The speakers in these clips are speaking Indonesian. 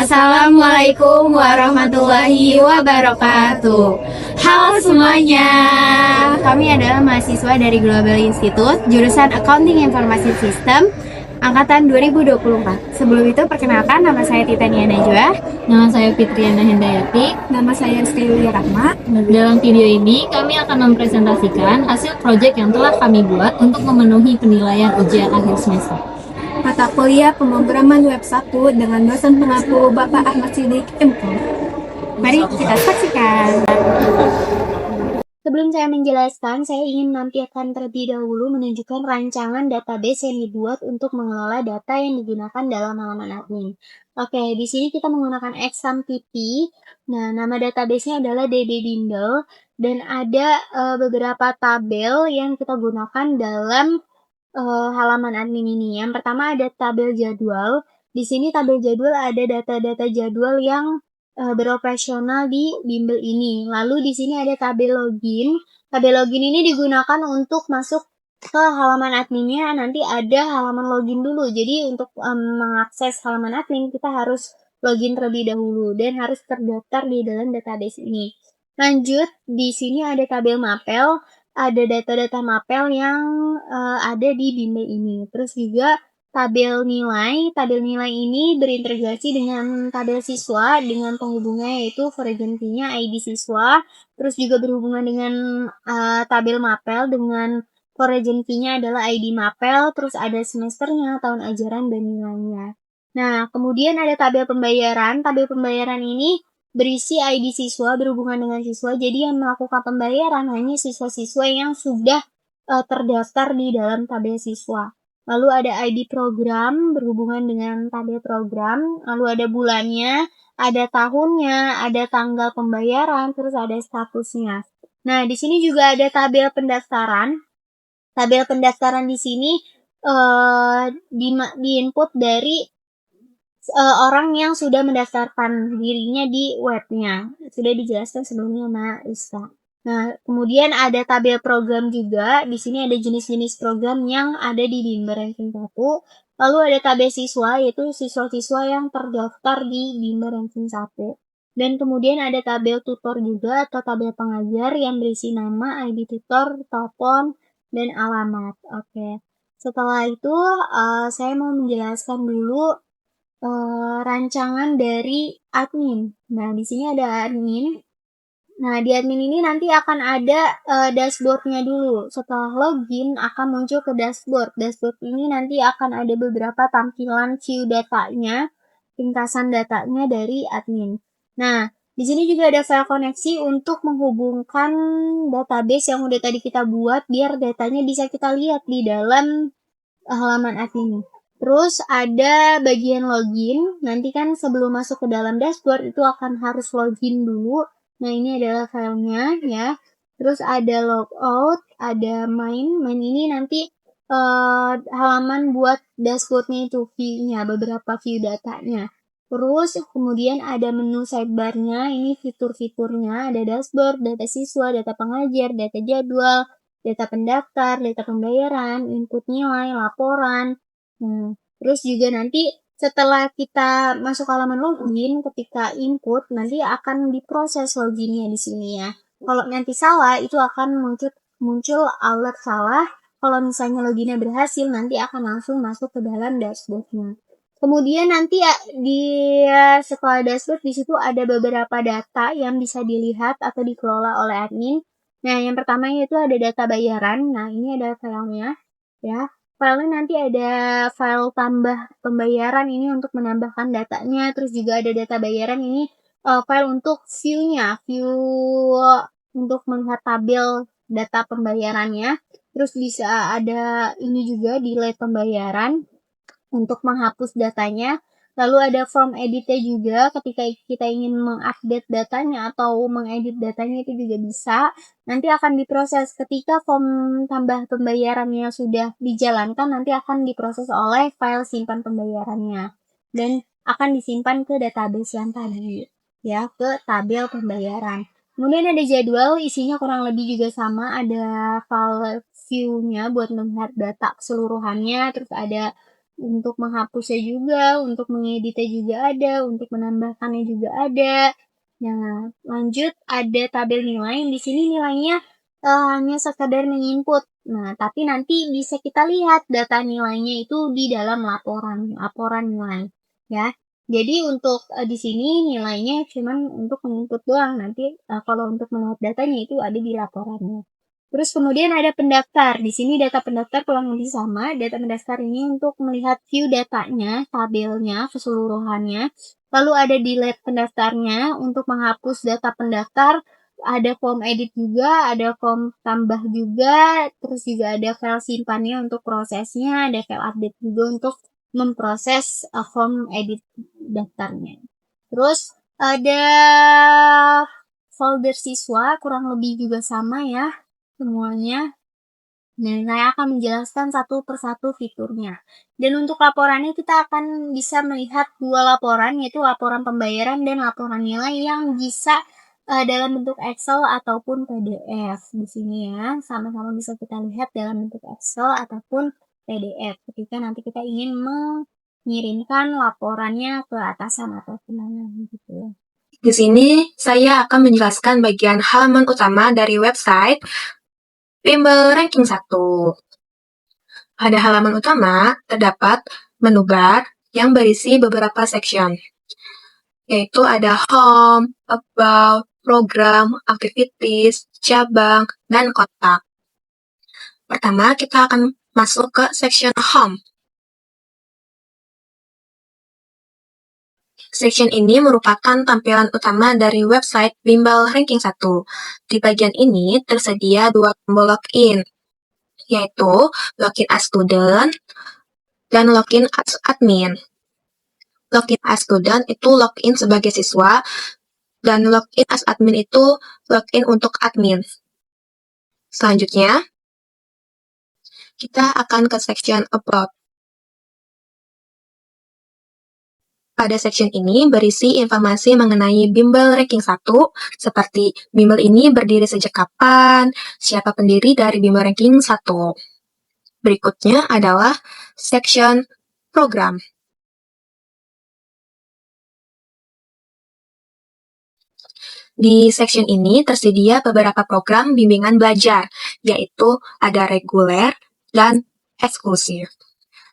Assalamualaikum warahmatullahi wabarakatuh. Halo semuanya, kami adalah mahasiswa dari Global Institute, jurusan Accounting Information System, angkatan 2024. Sebelum itu perkenalkan, nama saya Titania Najwa. Nama saya Fitriana Hendayati. Nama saya Rizky Rahma. Dalam video ini kami akan mempresentasikan hasil proyek yang telah kami buat untuk memenuhi penilaian ujian akhir semester. Mata kuliah pemrograman web 1 dengan dosen pengaku Bapak Ahmad Siddiq MKo. Mari kita saksikan. Sebelum saya menjelaskan, saya ingin menampilkan terlebih dahulu menunjukkan rancangan database yang dibuat untuk mengelola data yang digunakan dalam halaman admin. Oke, di sini kita menggunakan XAMPP. Nah, nama database-nya adalah DB Bindle dan ada beberapa tabel yang kita gunakan dalam halaman admin ini. Yang pertama ada tabel jadwal. Di sini tabel jadwal ada data-data jadwal yang beroperasional di bimbel ini. Lalu di sini ada tabel login. Tabel login ini digunakan untuk masuk ke halaman adminnya. Nanti ada halaman login dulu. Jadi untuk mengakses halaman admin kita harus login terlebih dahulu dan harus terdaftar di dalam database ini. Lanjut, di sini ada tabel mapel. Ada data-data mapel yang ada di bimbel ini. Terus juga tabel nilai ini berintegrasi dengan tabel siswa dengan penghubungnya yaitu foreign key-nya ID siswa. Terus juga berhubungan dengan tabel mapel dengan foreign key-nya adalah ID mapel. Terus ada semesternya, tahun ajaran, dan nilainya. Nah, kemudian ada tabel pembayaran. Tabel pembayaran ini berisi ID siswa berhubungan dengan siswa, jadi yang melakukan pembayaran hanya siswa-siswa yang sudah terdaftar di dalam tabel siswa. Lalu ada ID program berhubungan dengan tabel program, lalu ada bulannya, ada tahunnya, ada tanggal pembayaran, terus ada statusnya. Nah, di sini juga ada tabel pendaftaran. Tabel pendaftaran di sini di-input dari orang yang sudah mendaftarkan dirinya di webnya. Sudah dijelaskan sebelumnya sama Rizka. Nah, kemudian ada tabel program juga. Di sini ada jenis-jenis program yang ada di bimbel ranking 1. Lalu ada tabel siswa, yaitu siswa-siswa yang terdaftar di bimbel ranking 1. Dan kemudian ada tabel tutor juga atau tabel pengajar yang berisi nama, ID tutor, telepon, dan alamat. Oke. Setelah itu, saya mau menjelaskan dulu rancangan dari admin. Nah, di sini ada admin. Nah, di admin ini nanti akan ada dashboard-nya dulu. Setelah login akan muncul ke dashboard. Dashboard ini nanti akan ada beberapa tampilan view datanya, ringkasan datanya dari admin. Nah, di sini juga ada file koneksi untuk menghubungkan database yang udah tadi kita buat biar datanya bisa kita lihat di dalam halaman admin. Terus ada bagian login, nanti kan sebelum masuk ke dalam dashboard itu akan harus login dulu. Nah, ini adalah filenya ya. Terus ada logout, ada main ini nanti halaman buat dashboardnya itu view-nya, beberapa view datanya. Terus kemudian ada menu sidebar-nya, ini fitur-fiturnya, ada dashboard, data siswa, data pengajar, data jadwal, data pendaftar, data pembayaran, input nilai, laporan. Terus juga nanti setelah kita masuk halaman login, ketika input nanti akan diproses loginnya di sini ya. Kalau nanti salah itu akan muncul alert salah. Kalau misalnya loginnya berhasil nanti akan langsung masuk ke dalam dashboardnya. Kemudian nanti setelah dashboard di situ ada beberapa data yang bisa dilihat atau dikelola oleh admin. Nah, yang pertama itu ada data bayaran. Nah, ini ada filenya ya. Filenya nanti ada file tambah pembayaran ini untuk menambahkan datanya, terus juga ada data bayaran ini file untuk view-nya, view untuk melihat tabel data pembayarannya. Terus bisa ada ini juga delete pembayaran untuk menghapus datanya. Lalu ada form editnya juga ketika kita ingin mengupdate datanya atau mengedit datanya itu juga bisa. Nanti akan diproses ketika form tambah pembayarannya sudah dijalankan, nanti akan diproses oleh file simpan pembayarannya. Dan akan disimpan ke database yang tadi, ya, ke tabel pembayaran. Kemudian ada jadwal, isinya kurang lebih juga sama, ada file view-nya buat melihat data keseluruhannya, terus ada untuk menghapusnya juga, untuk mengeditnya juga ada, untuk menambahkannya juga ada. Nah, lanjut ada tabel nilai. Di sini nilainya hanya sekadar menginput. Nah, tapi nanti bisa kita lihat data nilainya itu di dalam laporan nilai, ya. Jadi untuk di sini nilainya cuman untuk menginput doang. Nanti kalau untuk melihat datanya itu ada di laporannya. Terus kemudian ada pendaftar. Di sini data pendaftar kurang lebih sama. Data pendaftar ini untuk melihat view datanya, tabelnya, keseluruhannya. Lalu ada delete pendaftarnya untuk menghapus data pendaftar. Ada form edit juga, ada form tambah juga, terus juga ada file simpannya untuk prosesnya, ada file update juga untuk memproses form edit daftarnya. Terus ada folder siswa, kurang lebih juga sama ya semuanya. Nah, saya akan menjelaskan satu persatu fiturnya. Dan untuk laporannya kita akan bisa melihat dua laporan, yaitu laporan pembayaran dan laporan nilai yang bisa dalam bentuk Excel ataupun PDF. Di sini ya, sama-sama bisa kita lihat dalam bentuk Excel ataupun PDF. Ketika nanti kita ingin mengirimkan laporannya ke atasan atau kemana gitu ya. Di sini saya akan menjelaskan bagian halaman utama dari website Bimbel Ranking 1. Pada halaman utama terdapat menu bar yang berisi beberapa section, yaitu ada Home, About, Program, Activities, Cabang, dan Kotak. Pertama, kita akan masuk ke section Home. Section ini merupakan tampilan utama dari website Bimbel Ranking 1. Di bagian ini tersedia dua tombol login, yaitu login as student dan login as admin. Login as student itu login sebagai siswa, dan login as admin itu login untuk admin. Selanjutnya, kita akan ke section About. Pada section ini berisi informasi mengenai Bimbel Ranking 1, seperti Bimbel ini berdiri sejak kapan, siapa pendiri dari Bimbel Ranking 1. Berikutnya adalah section Program. Di section ini tersedia beberapa program bimbingan belajar, yaitu ada reguler dan eksklusif,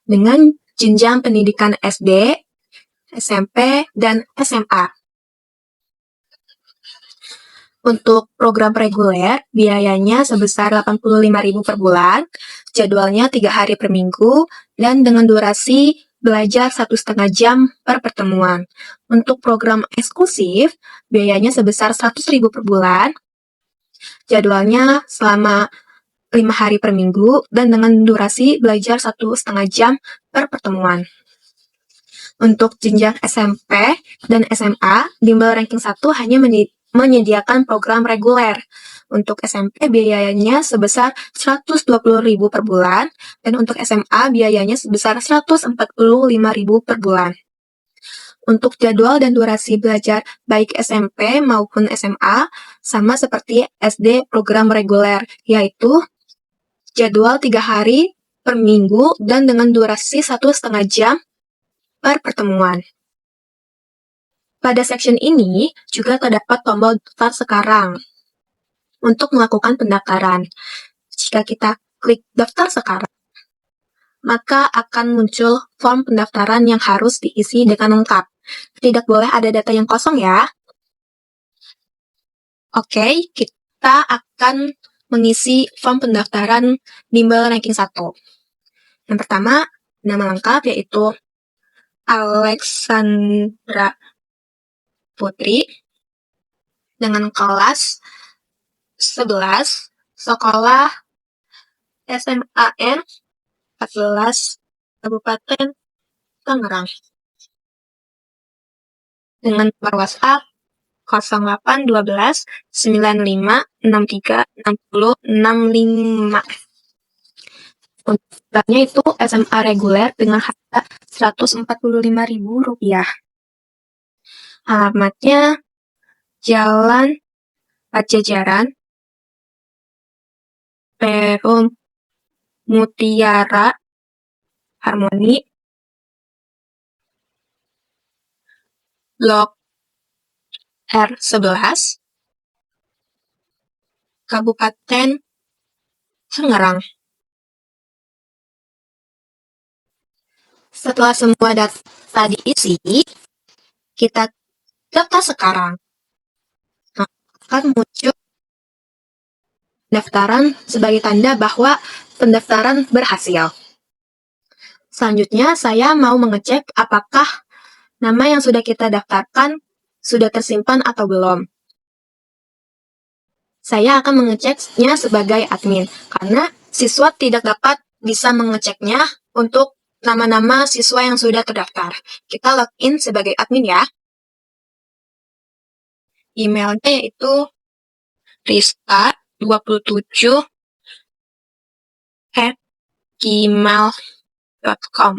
dengan jenjang pendidikan SD, SMP, dan SMA. Untuk program reguler, biayanya sebesar Rp85.000 per bulan, jadwalnya 3 hari per minggu, dan dengan durasi belajar 1,5 jam per pertemuan. Untuk program eksklusif, biayanya sebesar Rp100.000 per bulan, jadwalnya selama 5 hari per minggu, dan dengan durasi belajar 1,5 jam per pertemuan. Untuk jenjang SMP dan SMA, Bimbel Ranking 1 hanya menyediakan program reguler. Untuk SMP biayanya sebesar Rp120.000 per bulan, dan untuk SMA biayanya sebesar Rp145.000 per bulan. Untuk jadwal dan durasi belajar baik SMP maupun SMA sama seperti SD program reguler, yaitu jadwal 3 hari per minggu dan dengan durasi 1,5 jam per pertemuan. Pada section ini juga terdapat tombol daftar sekarang untuk melakukan pendaftaran. Jika kita klik daftar sekarang, maka akan muncul form pendaftaran yang harus diisi dengan lengkap. Tidak boleh ada data yang kosong ya. Oke, kita akan mengisi form pendaftaran Bimbel Ranking 1. Yang pertama, nama lengkap yaitu Alexandra Putri, dengan kelas 11, sekolah SMAN 14, Kabupaten Tangerang. Dengan nomor WhatsApp 0812 95 63 60 65. Untuknya itu SMA reguler dengan harga Rp145.000. Alamatnya Jalan Pajajaran, Perum Mutiara Harmoni, Blok R11, Kabupaten Tangerang. Setelah semua data diisi, kita daftar sekarang. Nah, akan muncul pendaftaran sebagai tanda bahwa pendaftaran berhasil. Selanjutnya, saya mau mengecek apakah nama yang sudah kita daftarkan sudah tersimpan atau belum. Saya akan mengeceknya sebagai admin, karena siswa tidak dapat bisa mengeceknya untuk nama-nama siswa yang sudah terdaftar. Kita login sebagai admin ya. Emailnya yaitu rizka27@gmail.com.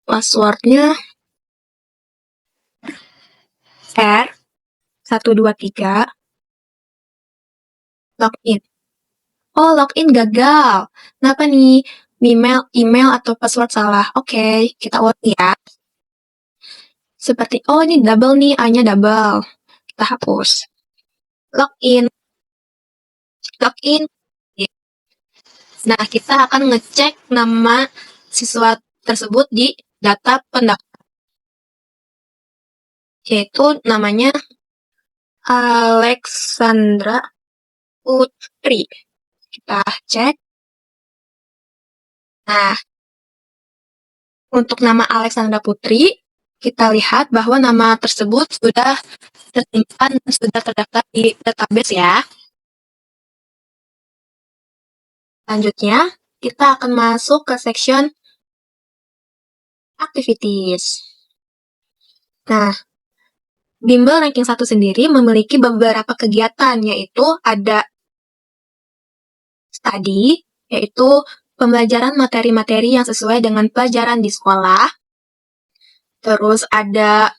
Passwordnya R123. Login. Oh, login gagal. Kenapa nih? Email atau password salah. Oke, kita ulangi ya. Seperti, oh ini double nih, A-nya double. Kita hapus. Login. Nah, kita akan ngecek nama siswa tersebut di data pendaftar. Yaitu namanya Alexandra Putri. Kita cek. Nah, untuk nama Alexandra Putri, kita lihat bahwa nama tersebut sudah tersimpan dan sudah terdaftar di database ya. Selanjutnya, kita akan masuk ke section activities. Nah, bimbel ranking 1 sendiri memiliki beberapa kegiatan, yaitu ada study, yaitu pembelajaran materi-materi yang sesuai dengan pelajaran di sekolah. Terus ada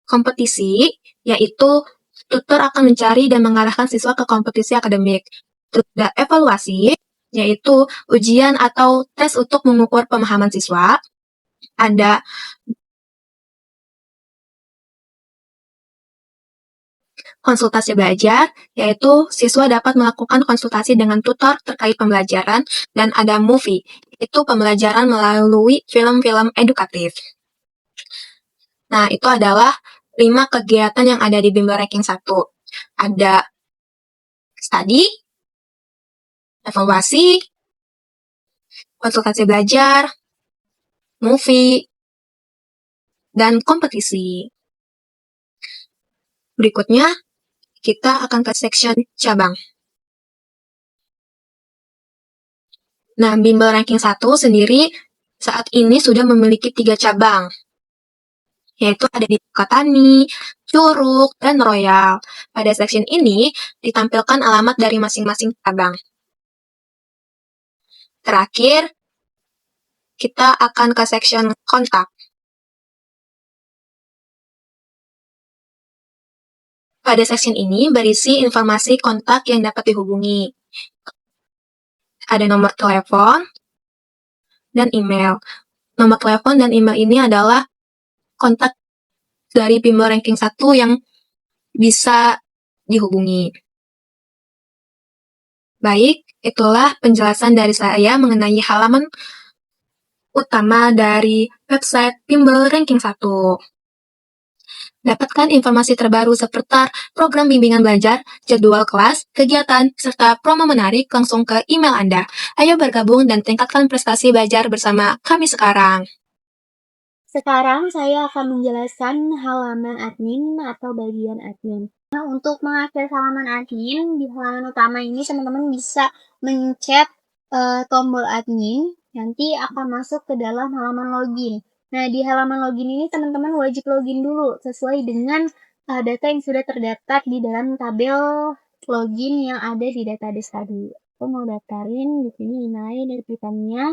kompetisi, yaitu tutor akan mencari dan mengarahkan siswa ke kompetisi akademik. Terus ada evaluasi, yaitu ujian atau tes untuk mengukur pemahaman siswa. Ada konsultasi belajar, yaitu siswa dapat melakukan konsultasi dengan tutor terkait pembelajaran, dan ada movie, yaitu pembelajaran melalui film-film edukatif. Nah, itu adalah 5 kegiatan yang ada di bimbel ranking 1. Ada study, evaluasi, konsultasi belajar, movie, dan kompetisi. Berikutnya, kita akan ke section cabang. Nah, bimbel ranking 1 sendiri saat ini sudah memiliki 3 cabang, yaitu ada di Sukatani, Curug, dan Royal. Pada section ini ditampilkan alamat dari masing-masing cabang. Terakhir, kita akan ke section kontak. Pada section ini berisi informasi kontak yang dapat dihubungi. Ada nomor telepon dan email. Nomor telepon dan email ini adalah kontak dari bimbel ranking 1 yang bisa dihubungi. Baik, itulah penjelasan dari saya mengenai halaman utama dari website bimbel ranking 1. Dapatkan informasi terbaru seputar program bimbingan belajar, jadwal kelas, kegiatan, serta promo menarik langsung ke email Anda. Ayo bergabung dan tingkatkan prestasi belajar bersama kami sekarang. Sekarang saya akan menjelaskan halaman admin atau bagian admin. Nah, untuk mengakses halaman admin, di halaman utama ini teman-teman bisa mencet tombol admin, nanti akan masuk ke dalam halaman login. Nah, di halaman login ini teman-teman wajib login dulu sesuai dengan data yang sudah terdaftar di dalam tabel login yang ada di database tadi. Aku mau daftarin di sini email dari Britania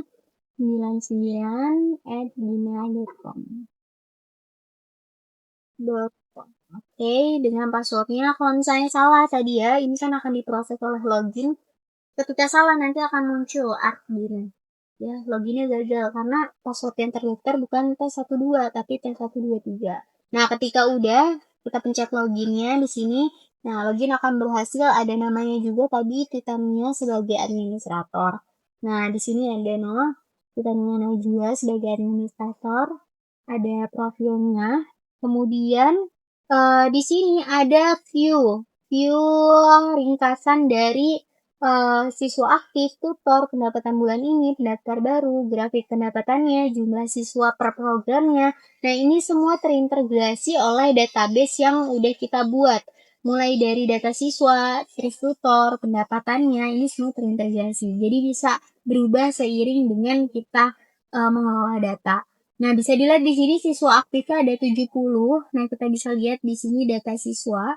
99@gmail.com. Oke, dengan passwordnya kalau misalnya salah tadi ya, ini kan akan diproses oleh login. Ketika salah nanti akan muncul admin. Ya, loginnya gagal karena password yang terdaftar bukan tes12 tapi tes123. Nah, ketika udah kita pencet loginnya di sini. Nah, login akan berhasil, ada namanya juga tadi Titania sebagai administrator. Nah, di sini ada nama Titania Najwa sebagai administrator, ada profilnya. Kemudian di sini ada view ringkasan dari siswa aktif, tutor, pendapatan bulan ini, pendaftar baru, grafik pendapatannya, jumlah siswa per programnya. Nah, ini semua terintegrasi oleh database yang udah kita buat. Mulai dari data siswa, terus tutor, pendapatannya, ini semua terintegrasi. Jadi bisa berubah seiring dengan kita mengelola data. Nah, bisa dilihat di sini siswa aktifnya ada 70. Nah, kita bisa lihat di sini data siswa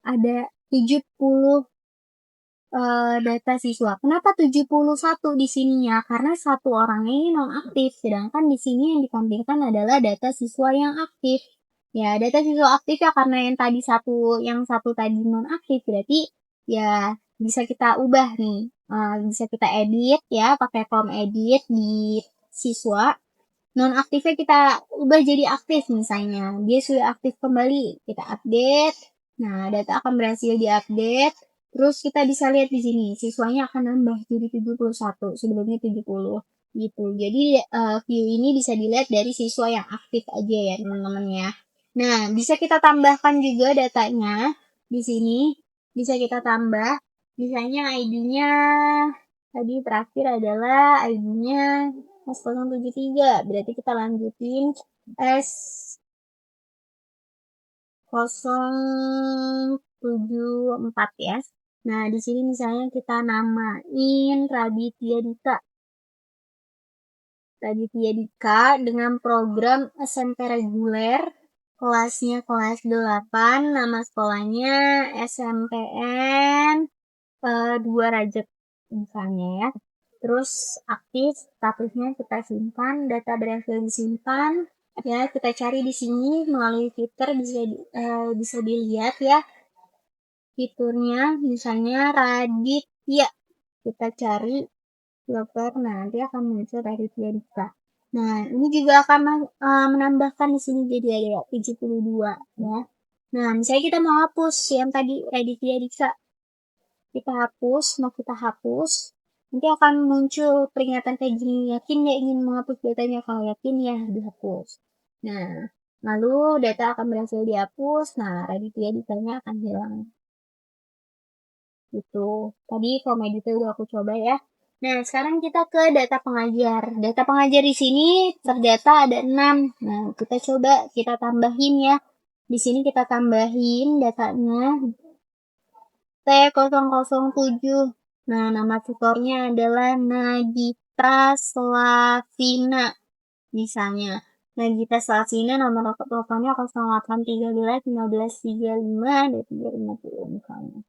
ada 70 data siswa. Kenapa 71 di sininya? Karena satu orangnya ini non-aktif, sedangkan di sini yang ditampilkan adalah data siswa yang aktif. Ya, data siswa aktif ya karena yang satu tadi non-aktif, berarti ya bisa kita ubah nih. Bisa kita edit ya, pakai form edit di siswa. Non-aktifnya kita ubah jadi aktif misalnya. Dia sudah aktif kembali, kita update. Nah, data akan berhasil diupdate. Terus kita bisa lihat di sini, siswanya akan nambah jadi 71, sebelumnya 70 gitu. Jadi view ini bisa dilihat dari siswa yang aktif aja ya, teman-teman ya. Nah, bisa kita tambahkan juga datanya di sini. Bisa kita tambah, misalnya ID-nya tadi terakhir adalah ID-nya S073, berarti kita lanjutin S074 ya. Nah, di sini misalnya kita namain Raditya Dika dengan program SMP reguler, kelasnya kelas 8, nama sekolahnya SMPN 2 Rajab misalnya ya. Terus aktif, statusnya kita simpan, data berhasil disimpan. Ya, kita cari di sini melalui fitur bisa dilihat ya fiturnya, misalnya Raditya. Kita cari filter, nanti akan muncul Raditya Dika. Nah, ini juga akan menambahkan di sini jadi ada 72 ya. Nah, misalnya kita mau hapus yang tadi Raditya Dika. Kita hapus, nanti akan muncul peringatan kayak gini, yakin ya ingin menghapus datanya, kalau yakin ya dihapus. Nah, lalu data akan berhasil dihapus, nah Raditya Dikanya akan hilang. Gitu. Tadi form editnya udah aku coba ya. Nah, sekarang kita ke data pengajar. Data pengajar di sini terdata ada 6. Nah, kita tambahin ya. Di sini kita tambahin datanya T007. Nah, nama tutornya adalah Nagita Slavina. Misalnya, Nagita Slavina nomor teleponnya 0813 1535 2350 misalnya.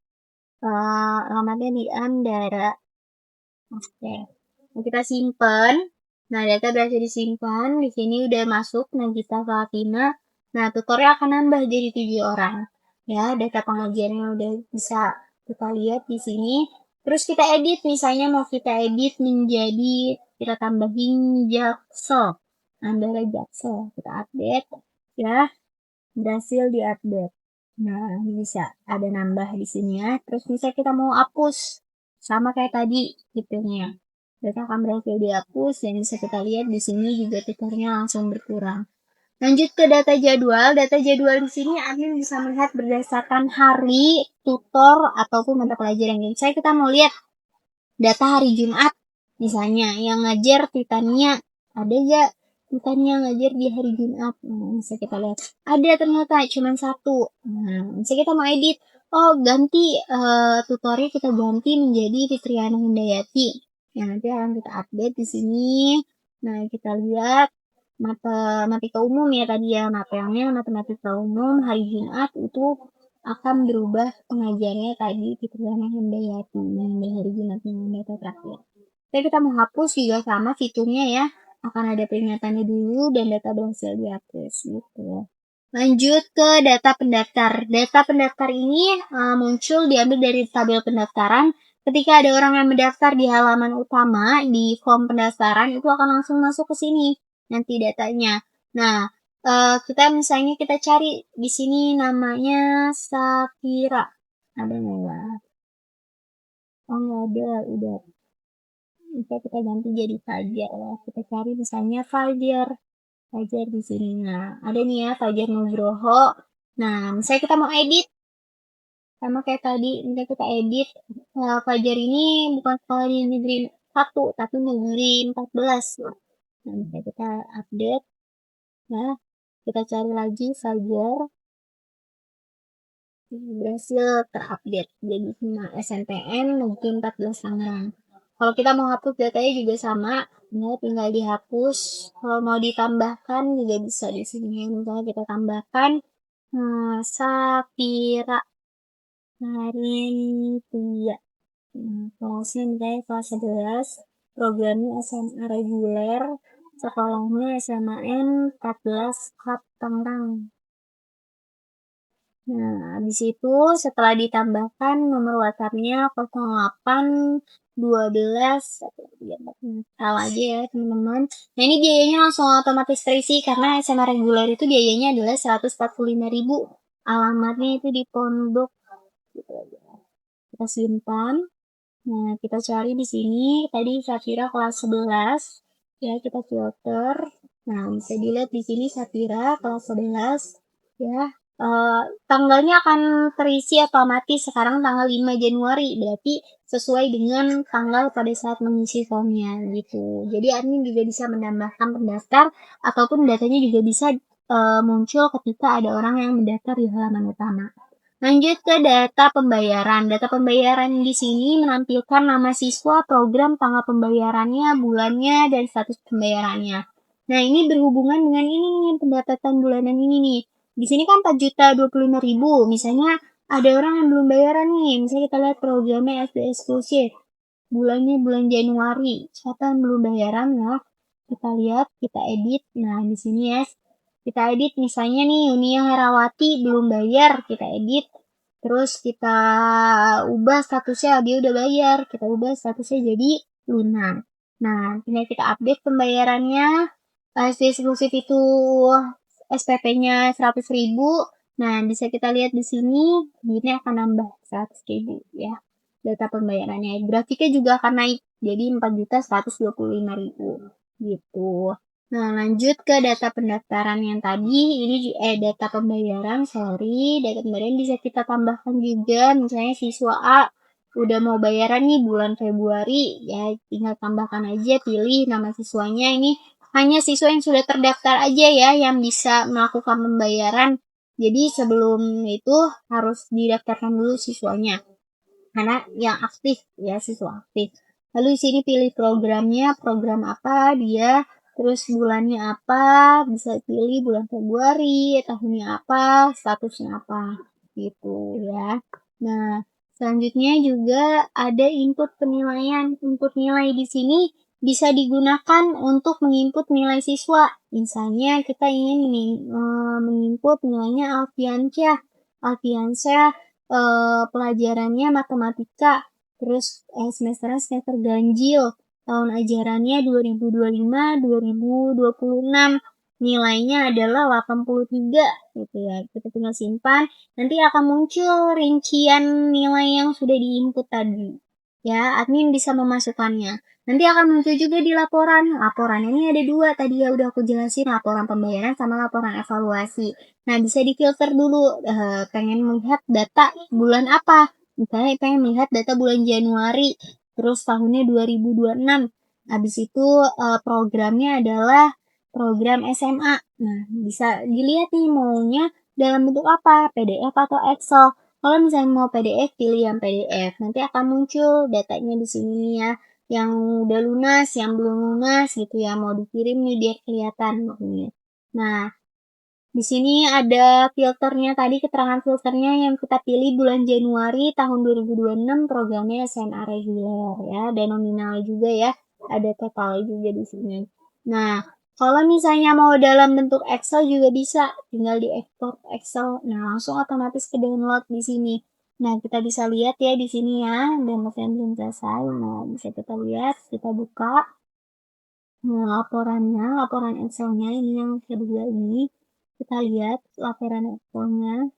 Alamatnya di Andara. Oke. Nah, kita simpan. Nah, data berhasil disimpan. Di sini udah masuk Nagita Slavina. Nah, tutornya akan nambah jadi 7 orang. Ya, data pengajarnya udah bisa kita lihat di sini. Terus kita edit, misalnya mau kita edit menjadi, kita tambahin Jaksel. Andara Jaksel. Kita update. Ya, berhasil diupdate. Nah, bisa ada nambah di sini ya. Terus bisa kita mau hapus. Sama kayak tadi fiturnya. Data akan berhasil dihapus dan bisa kita lihat di sini juga tutornya langsung berkurang. Lanjut ke data jadwal. Data jadwal di sini admin bisa melihat berdasarkan hari, tutor, ataupun mata pelajaran. Saya kita mau lihat data hari Jumat. Misalnya yang ngajar Titania. Ada ya Titania ngajar di hari Jumat. Nah, bisa kita lihat. Ada ternyata cuma 1. Nah, bisa kita mau edit. Oh, ganti tutornya kita ganti menjadi Fitriana Hindayati. Yang nanti akan kita update di sini. Nah, kita lihat matematika umum ya tadi ya, mapelnya matematika umum hari Jumat itu akan berubah pengajarnya tadi Fitriana Hindayati di hari Jumat yang data terakhir. Tapi kita mau hapus juga sama fiturnya ya, akan ada peringatannya dulu dan data berhasil dihapus gitu. Lanjut ke data pendaftar. Data pendaftar ini muncul diambil dari tabel pendaftaran. ketika ada orang yang mendaftar di halaman utama di form pendaftaran itu akan langsung masuk ke sini nanti datanya. Nah, kita misalnya kita cari di sini namanya Safira. Ada nggak ya? Oh nggak ada, udah. Bisa kita ganti jadi Fajar ya. Kita cari misalnya Fajar di sini. Nah, ada nih ya Fajar Nugroho. Nah, misalnya kita mau edit sama kayak tadi, misalnya kita edit Fajar ini bukan sekolah di negeri 1, tapi negeri 14. Nah, misalnya kita update. Nah, kita cari lagi Fajar. Berhasil terupdate jadi SNPN negeri 14 Tangerang. Kalau kita mau hapus datanya juga sama, ya tinggal dihapus. Kalau mau ditambahkan juga bisa di sini. Misalnya kita tambahkan Safira Harintia. Kelasnya misalnya kelas 11, programnya SMA reguler, sekolahnya SMAN 14 Hub Tangerang. Nah, habis itu setelah ditambahkan nomor WhatsApp-nya 08 12 salah aja ya teman-teman. Nah, ini biayanya langsung otomatis terisi karena SMA reguler itu biayanya adalah 145.000. Alamatnya itu di Pondok gitu aja. Kita simpan. Nah, kita cari di sini tadi Safira kelas 11 ya, kita filter. Nah, bisa dilihat di sini Safira kelas 11 ya. Tanggalnya akan terisi otomatis sekarang tanggal 5 Januari, berarti sesuai dengan tanggal pada saat mengisi formnya gitu. Jadi admin juga bisa menambahkan pendaftar ataupun datanya juga bisa muncul ketika ada orang yang mendaftar di halaman utama. Lanjut ke data pembayaran. Data pembayaran di sini menampilkan nama siswa, program, tanggal pembayarannya, bulannya, dan status pembayarannya. Nah, ini berhubungan dengan ini nih, pendapatan bulanan ini nih. Di sini kan 4.025.000. Misalnya ada orang yang belum bayaran nih. Misalnya kita lihat programnya SD eksklusif. Bulannya bulan Januari. Siapa yang belum bayaran ya? Kita lihat, kita edit. Nah, di sini ya. Kita edit misalnya nih Unia Herawati belum bayar, kita edit. Terus kita ubah statusnya dia udah bayar, kita ubah statusnya jadi lunas. Nah, tinggal kita update pembayarannya. SD eksklusif itu SPP-nya 100.000. Nah, bisa kita lihat di sini, ini akan nambah 100.000 ya. Data pembayarannya. Grafiknya juga akan naik, jadi 4.125.000 gitu. Nah, lanjut ke data pendaftaran yang tadi. Ini data pembayaran, data pembayaran bisa kita tambahkan juga. Misalnya siswa A udah mau bayaran nih bulan Februari, ya tinggal tambahkan aja, pilih nama siswanya. Ini hanya siswa yang sudah terdaftar aja ya yang bisa melakukan pembayaran. Jadi sebelum itu harus didaftarkan dulu siswanya. Karena yang aktif ya, siswa aktif. Lalu di sini pilih programnya, program apa dia, terus bulannya apa, bisa pilih bulan Februari, tahunnya apa, statusnya apa, gitu ya. Nah, selanjutnya juga ada input penilaian. Input nilai di sini bisa digunakan untuk menginput nilai siswa. Misalnya kita ingin menginput nilainya Alfiansyah pelajarannya matematika, terus semester ganjil, tahun ajarannya 2025-2026, nilainya adalah 83 gitu ya. Kita tinggal simpan, nanti akan muncul rincian nilai yang sudah diinput tadi. Ya, admin bisa memasukkannya. Nanti akan muncul juga di laporan. Laporan ini ada 2 tadi ya udah aku jelasin, laporan pembayaran sama laporan evaluasi. Nah, bisa difilter dulu, pengen melihat data bulan apa. Misalnya pengen melihat data bulan Januari, terus tahunnya 2026. Habis itu programnya adalah program SMA. Nah, bisa dilihat nih maunya dalam bentuk apa, PDF atau Excel. Kalau misalnya mau PDF, pilih yang PDF. Nanti akan muncul datanya di sini ya. Yang udah lunas, yang belum lunas gitu ya. Mau dikirim nih biar kelihatan. Nah, di sini ada filternya tadi, keterangan filternya yang kita pilih bulan Januari tahun 2026, programnya SMA reguler ya. Dan nominal juga ya. Ada total juga di sini. Nah, kalau misalnya mau dalam bentuk Excel juga bisa, tinggal di export Excel. Nah, langsung otomatis ke download di sini. Nah, kita bisa lihat ya di sini ya, dan yang belum selesai. Nah, bisa kita lihat, kita buka. Nah, laporan Excel-nya ini yang kedua ini. Kita lihat laporan Excel-nya.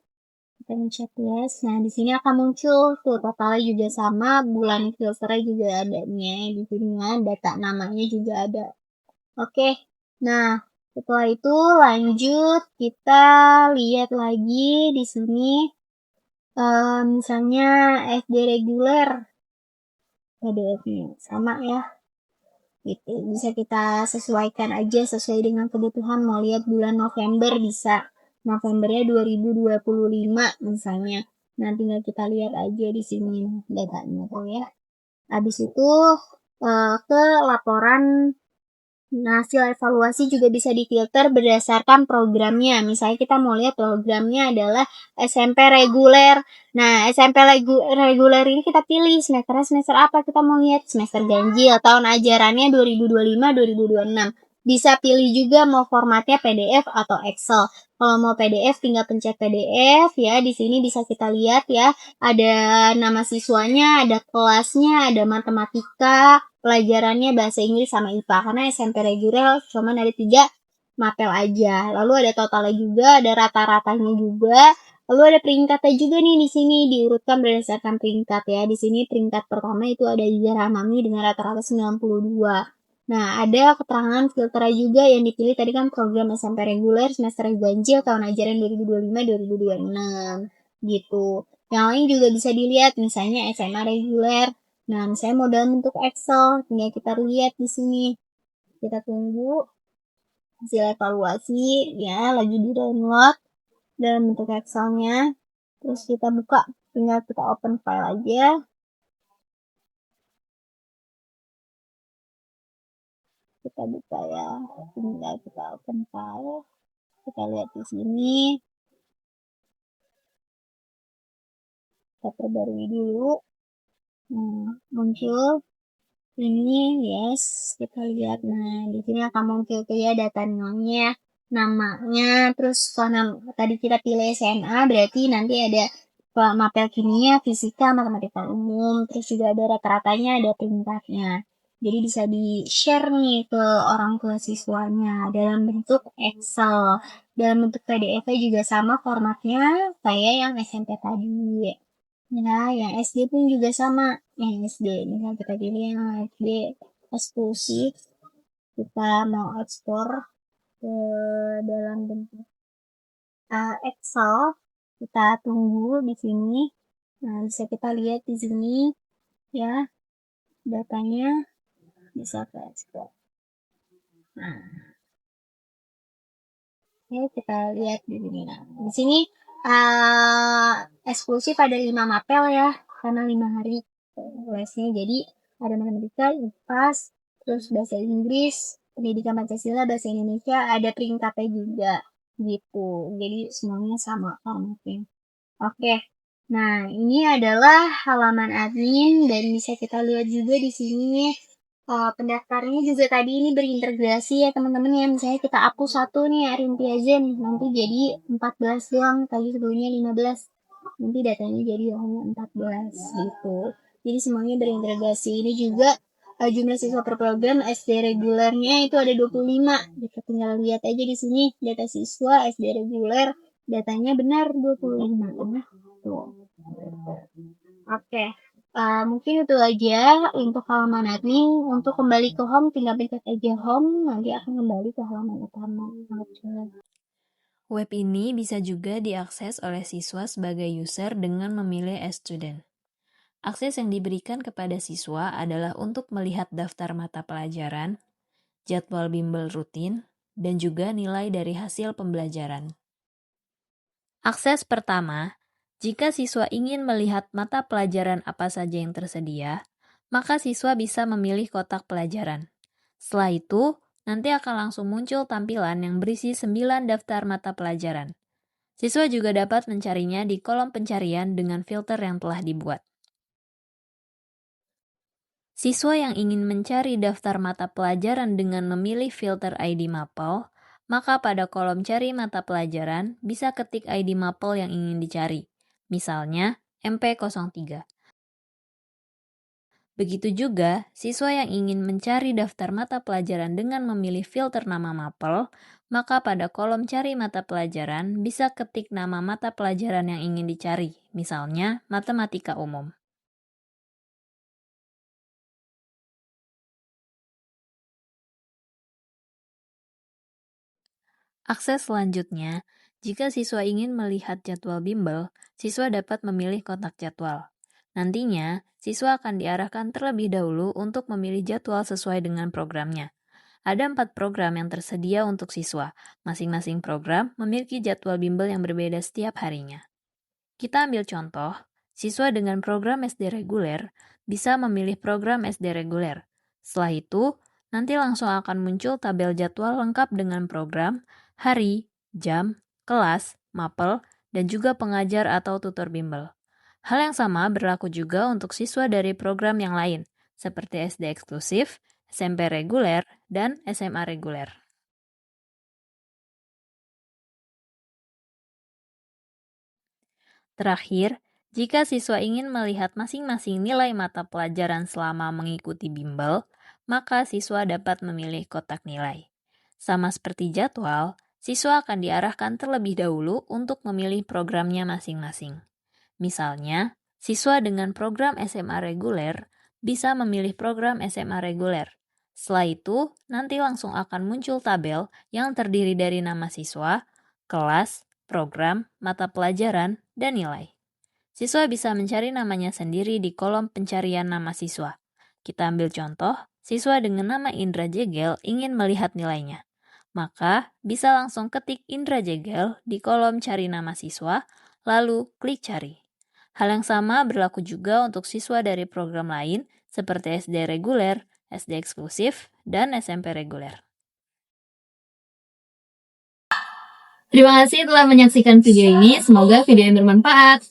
Kita cek yes. Nah, di sini akan muncul tuh totalnya juga sama, bulan filternya juga adanya di sini ya, data namanya juga ada. Oke. Nah, setelah itu lanjut kita lihat lagi di sini misalnya SD reguler PDF-nya sama ya. Gitu. Bisa kita sesuaikan aja sesuai dengan kebutuhan. Mau lihat bulan November bisa. Novembernya 2025 misalnya. Nah, tinggal kita lihat aja di sini datanya tuh ya. Habis itu ke laporan. Nah, hasil evaluasi juga bisa difilter berdasarkan programnya. Misalnya kita mau lihat programnya adalah SMP reguler. Nah, SMP reguler ini kita pilih semester apa kita mau lihat. Semester ganjil, tahun ajarannya 2025-2026. Bisa pilih juga mau formatnya PDF atau Excel. Kalau mau PDF tinggal pencet PDF ya. Di sini bisa kita lihat ya. Ada nama siswanya, ada kelasnya, ada matematika, pelajarannya bahasa Inggris sama IPA. Karena SMP reguler cuma ada 3 mapel aja. Lalu ada totalnya juga, ada rata-ratanya juga. Lalu ada peringkatnya juga nih di sini diurutkan berdasarkan peringkat ya. Di sini peringkat pertama itu ada Izara Mami dengan rata-rata 92. Nah, ada keterangan filter juga yang dipilih tadi kan program SMP reguler semester ganjil tahun ajaran 2025-2026 gitu. Yang lain juga bisa dilihat misalnya SMA reguler. Nah, misalnya mau dalam bentuk Excel, tinggal kita lihat di sini. Kita tunggu hasil evaluasi ya lagi di download dalam bentuk Excel-nya. Terus kita buka, tinggal kita open file aja. Kita buka ya, tinggal kita open file. Kita lihat di sini. Kita perbarui dulu. Nah, muncul ini yes, kita lihat. Nah, di sini akan muncul tuh ya data nilainya, namanya, terus karena tadi kita pilih SMA berarti nanti ada mapel kimia, fisika, matematika umum, terus juga ada rata-ratanya, ada peringkatnya. Jadi bisa di-share nih ke orang tua siswanya dalam bentuk Excel. Dalam bentuk PDF juga sama formatnya kayak yang SMP tadi. Nah, yang SD pun juga sama. Yang SD, misal kita pilih yang SD eksklusif, kita mau ekspor ke dalam bentuk Excel, kita tunggu di sini. Nah, bisa kita lihat di sini ya, datanya bisa ke ekspor. Nah, oke, kita lihat di sini. Nah, di sini eksklusif ada 5 mapel ya, karena 5 hari lesnya. Jadi ada matematika, IPAS, terus bahasa Inggris, pendidikan Pancasila, bahasa Indonesia, ada peringkatnya juga gitu. Jadi semuanya sama formatnya. Oke. Nah, ini adalah halaman admin dan bisa kita lihat juga di sini pendaftarnya juga tadi ini berintegrasi ya teman-teman ya. Misalnya kita hapus satu nih Arintiazen, nanti jadi 14 doang, tadi sebelumnya 15. Nanti datanya jadi hanya 14 gitu. Jadi semuanya berintegrasi. Ini juga jumlah siswa per program SD regulernya itu ada 25. Kita tinggal lihat aja di sini data siswa SD reguler, datanya benar 25. Tuh. Oke. Mungkin itu aja untuk halaman admin. Untuk kembali ke home, tinggal pencet aja home, nanti akan kembali ke halaman utama. Web ini bisa juga diakses oleh siswa sebagai user dengan memilih as student. Akses yang diberikan kepada siswa adalah untuk melihat daftar mata pelajaran, jadwal bimbel rutin, dan juga nilai dari hasil pembelajaran. Akses pertama, jika siswa ingin melihat mata pelajaran apa saja yang tersedia, maka siswa bisa memilih kotak pelajaran. Setelah itu, nanti akan langsung muncul tampilan yang berisi 9 daftar mata pelajaran. Siswa juga dapat mencarinya di kolom pencarian dengan filter yang telah dibuat. Siswa yang ingin mencari daftar mata pelajaran dengan memilih filter ID Mapel, maka pada kolom cari mata pelajaran bisa ketik ID Mapel yang ingin dicari. Misalnya, MP03. Begitu juga, siswa yang ingin mencari daftar mata pelajaran dengan memilih filter nama mapel, maka pada kolom cari mata pelajaran bisa ketik nama mata pelajaran yang ingin dicari, misalnya matematika umum. Akses selanjutnya, jika siswa ingin melihat jadwal bimbel, siswa dapat memilih kotak jadwal. Nantinya, siswa akan diarahkan terlebih dahulu untuk memilih jadwal sesuai dengan programnya. Ada 4 program yang tersedia untuk siswa. Masing-masing program memiliki jadwal bimbel yang berbeda setiap harinya. Kita ambil contoh, siswa dengan program SD reguler bisa memilih program SD reguler. Setelah itu, nanti langsung akan muncul tabel jadwal lengkap dengan program, hari, jam, kelas, mapel, dan juga pengajar atau tutor bimbel. Hal yang sama berlaku juga untuk siswa dari program yang lain, seperti SD eksklusif, SMP reguler, dan SMA reguler. Terakhir, jika siswa ingin melihat masing-masing nilai mata pelajaran selama mengikuti bimbel, maka siswa dapat memilih kotak nilai. Sama seperti jadwal, siswa akan diarahkan terlebih dahulu untuk memilih programnya masing-masing. Misalnya, siswa dengan program SMA reguler bisa memilih program SMA reguler. Setelah itu, nanti langsung akan muncul tabel yang terdiri dari nama siswa, kelas, program, mata pelajaran, dan nilai. Siswa bisa mencari namanya sendiri di kolom pencarian nama siswa. Kita ambil contoh, siswa dengan nama Indra Jegel ingin melihat nilainya. Maka, bisa langsung ketik Indra Jegel di kolom cari nama siswa, lalu klik cari. Hal yang sama berlaku juga untuk siswa dari program lain seperti SD reguler, SD eksklusif, dan SMP reguler. Terima kasih telah menyaksikan video ini. Semoga video ini bermanfaat.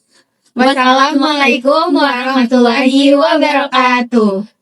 Wassalamualaikum warahmatullahi wabarakatuh.